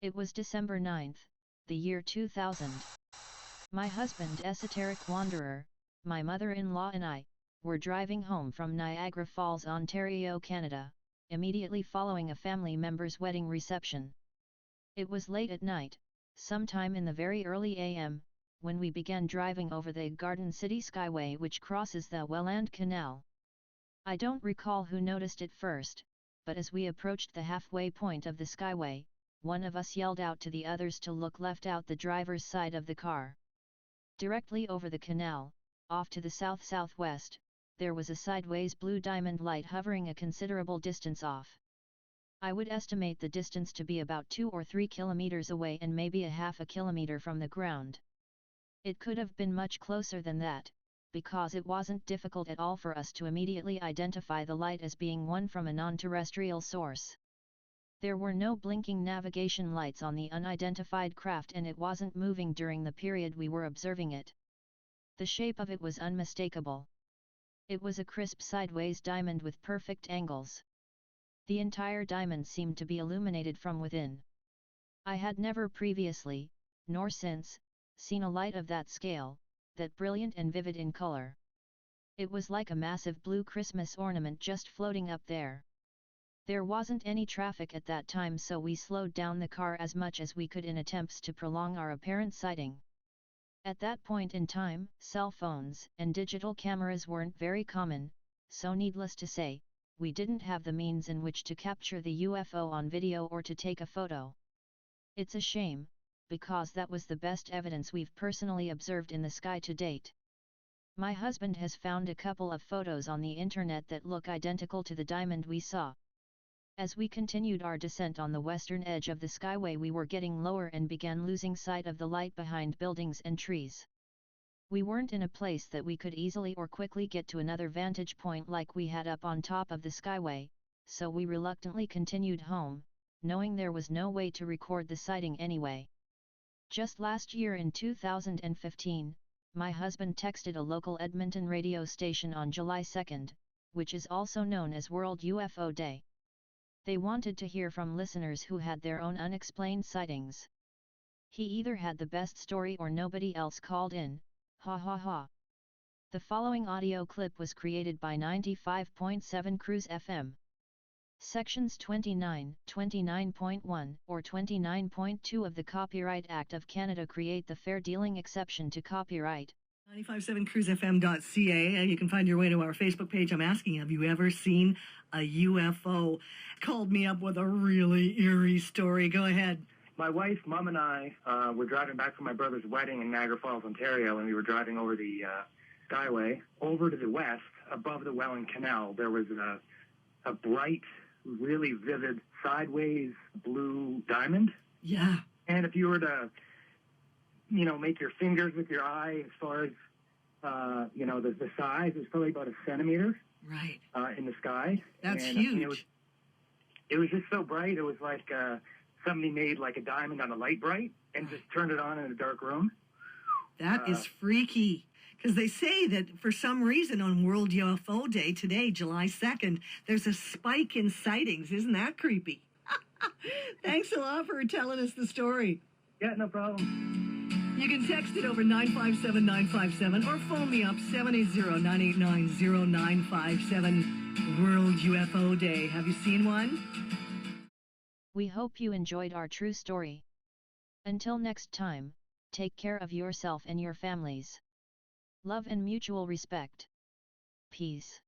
It was December 9th, the year 2000. My husband, Esoteric Wanderer, my mother-in-law and I, were driving home from Niagara Falls, Ontario, Canada, immediately following a family member's wedding reception. It was late at night, sometime in the very early AM, when we began driving over the Garden City Skyway which crosses the Welland Canal. I don't recall who noticed it first, but as we approached the halfway point of the Skyway, one of us yelled out to the others to look left out the driver's side of the car. Directly over the canal, off to the south-southwest, there was a sideways blue diamond light hovering a considerable distance off. I would estimate the distance to be about 2 or 3 kilometers away and maybe a half a kilometer from the ground. It could have been much closer than that, because it wasn't difficult at all for us to immediately identify the light as being one from a non-terrestrial source. There were no blinking navigation lights on the unidentified craft and it wasn't moving during the period we were observing it. The shape of it was unmistakable. It was a crisp sideways diamond with perfect angles. The entire diamond seemed to be illuminated from within. I had never previously, nor since, seen a light of that scale, that brilliant and vivid in color. It was like a massive blue Christmas ornament just floating up there. There wasn't any traffic at that time, so we slowed down the car as much as we could in attempts to prolong our apparent sighting. At that point in time, cell phones and digital cameras weren't very common, so needless to say, we didn't have the means in which to capture the UFO on video or to take a photo. It's a shame, because that was the best evidence we've personally observed in the sky to date. My husband has found a couple of photos on the internet that look identical to the diamond we saw. As we continued our descent on the western edge of the skyway, we were getting lower and began losing sight of the light behind buildings and trees. We weren't in a place that we could easily or quickly get to another vantage point like we had up on top of the skyway, so we reluctantly continued home, knowing there was no way to record the sighting anyway. Just last year in 2015, my husband texted a local Edmonton radio station on July 2nd, which is also known as World UFO Day. They wanted to hear from listeners who had their own unexplained sightings. He either had the best story or nobody else called in, ha ha ha. The following audio clip was created by 95.7 Cruise FM. Sections 29, 29.1, or 29.2 of the Copyright Act of Canada create the fair dealing exception to copyright. 957cruisefm.ca. You can find your way to our Facebook page. I'm asking, have you ever seen a UFO? Called me up with a really eerie story. Go ahead. My wife, Mom, and I were driving back from my brother's wedding in Niagara Falls, Ontario, and we were driving over the Skyway. Over to the west, above the Welland Canal, there was a bright, really vivid, sideways blue diamond. Yeah. And if you were to, make your fingers with your eye as far as, the size is probably about a centimeter. Right. In the sky. That's huge. It was just so bright. It was like somebody made like a diamond on a light bright and just turned it on in a dark room. That is freaky. Because they say that for some reason on World UFO Day today, July 2nd, there's a spike in sightings. Isn't that creepy? Thanks a lot for telling us the story. Yeah, no problem. You can text it over 957-957 or phone me up 780-989-0957. World UFO Day. Have you seen one? We hope you enjoyed our true story. Until next time, take care of yourself and your families. Love and mutual respect. Peace.